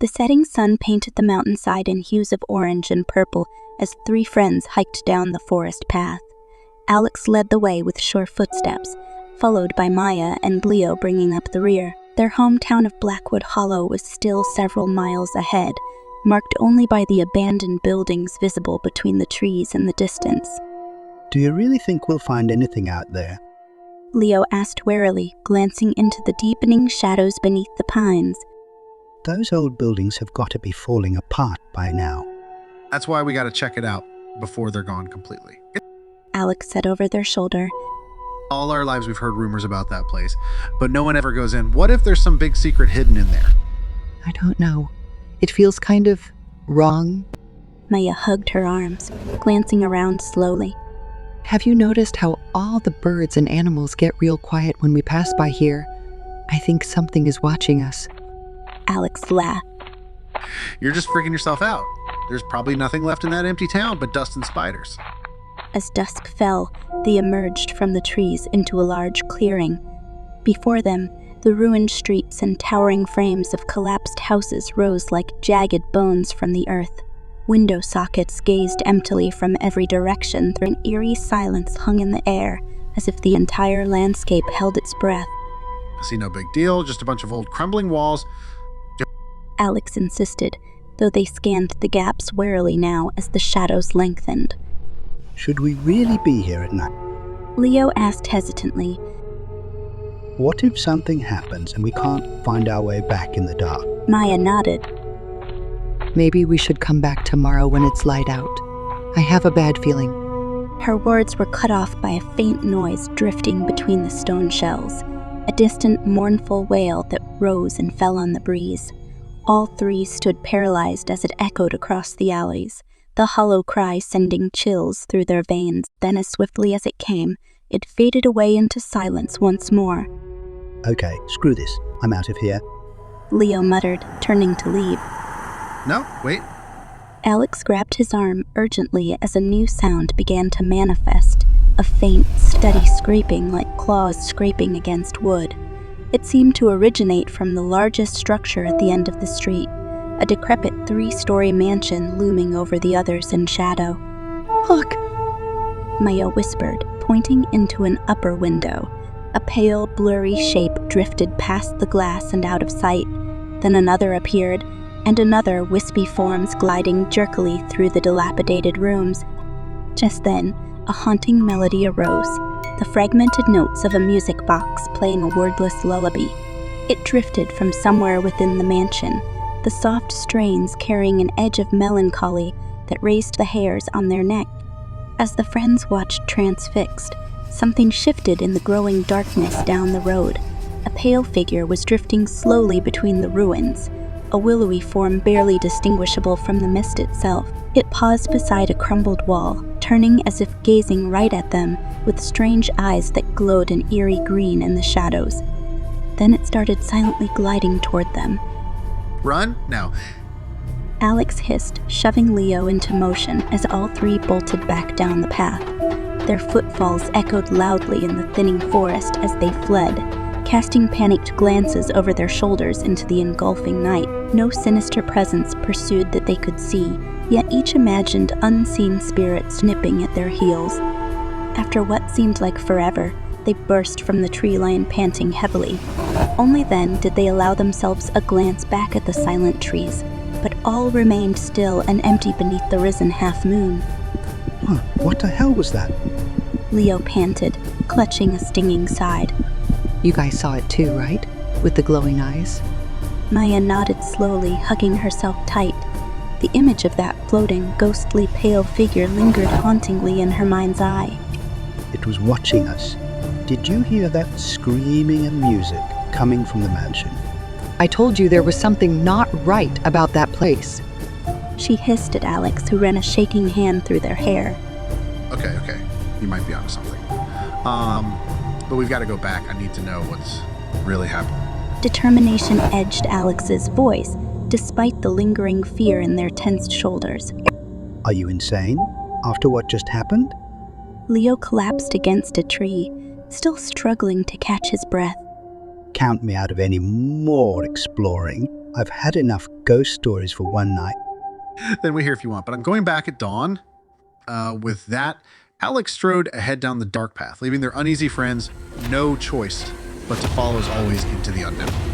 The setting sun painted the mountainside in hues of orange and purple as three friends hiked down the forest path. Alex led the way with sure footsteps, followed by Maya and Leo bringing up the rear. Their hometown of Blackwood Hollow was still several miles ahead, marked only by the abandoned buildings visible between the trees in the distance. Do you really think we'll find anything out there? Leo asked warily, glancing into the deepening shadows beneath the pines. Those old buildings have got to be falling apart by now. That's why we gotta check it out before they're gone completely. Alex said over their shoulder. All our lives we've heard rumors about that place, but no one ever goes in. What if there's some big secret hidden in there? I don't know. It feels kind of wrong. Maya hugged her arms, glancing around slowly. Have you noticed how all the birds and animals get real quiet when we pass by here? I think something is watching us. Alex laughed. You're just freaking yourself out. There's probably nothing left in that empty town but dust and spiders. As dusk fell, they emerged from the trees into a large clearing. Before them, the ruined streets and towering frames of collapsed houses rose like jagged bones from the earth. Window sockets gazed emptily from every direction. An eerie silence hung in the air, as if the entire landscape held its breath. I see no big deal, just a bunch of old crumbling walls. Alex insisted, though they scanned the gaps warily now as the shadows lengthened. Should we really be here at night? Leo asked hesitantly. What if something happens and we can't find our way back in the dark? Maya nodded. Maybe we should come back tomorrow when it's light out. I have a bad feeling. Her words were cut off by a faint noise drifting between the stone shells, a distant, mournful wail that rose and fell on the breeze. All three stood paralyzed as it echoed across the alleys, the hollow cry sending chills through their veins. Then, as swiftly as it came, it faded away into silence once more. Okay, screw this. I'm out of here. Leo muttered, turning to leave. No, wait. Alex grabbed his arm urgently as a new sound began to manifest, a faint, steady scraping like claws scraping against wood. It seemed to originate from the largest structure at the end of the street, a decrepit 3-story mansion looming over the others in shadow. Look! Maya whispered, pointing into an upper window. A pale, blurry shape drifted past the glass and out of sight. Then another appeared, and another, wispy forms gliding jerkily through the dilapidated rooms. Just then, a haunting melody arose, the fragmented notes of a music box playing a wordless lullaby. It drifted from somewhere within the mansion, the soft strains carrying an edge of melancholy that raised the hairs on their neck. As the friends watched transfixed, something shifted in the growing darkness down the road. A pale figure was drifting slowly between the ruins, a willowy form barely distinguishable from the mist itself. It paused beside a crumbled wall, turning as if gazing right at them with strange eyes that glowed an eerie green in the shadows. Then it started silently gliding toward them. Run? Now. Alex hissed, shoving Leo into motion as all three bolted back down the path. Their footfalls echoed loudly in the thinning forest as they fled, casting panicked glances over their shoulders into the engulfing night. No sinister presence pursued that they could see, yet each imagined unseen spirits nipping at their heels. After what seemed like forever, they burst from the tree line panting heavily. Only then did they allow themselves a glance back at the silent trees, but all remained still and empty beneath the risen half-moon. What the hell was that? Leo panted, clutching a stinging side. You guys saw it too, right? With the glowing eyes? Maya nodded slowly, hugging herself tight. The image of that floating, ghostly pale figure lingered hauntingly in her mind's eye. It was watching us. Did you hear that screaming and music coming from the mansion? I told you there was something not right about that place. She hissed at Alex, who ran a shaking hand through their hair. Okay. You might be onto something. But we've got to go back. I need to know what's really happening. Determination edged Alex's voice, despite the lingering fear in their tensed shoulders. Are you insane? After what just happened? Leo collapsed against a tree, still struggling to catch his breath. Count me out of any more exploring. I've had enough ghost stories for one night. Then wait here if you want. But I'm going back at dawn. With that, Alex strode ahead down the dark path, leaving their uneasy friends no choice but to follow as always into the unknown.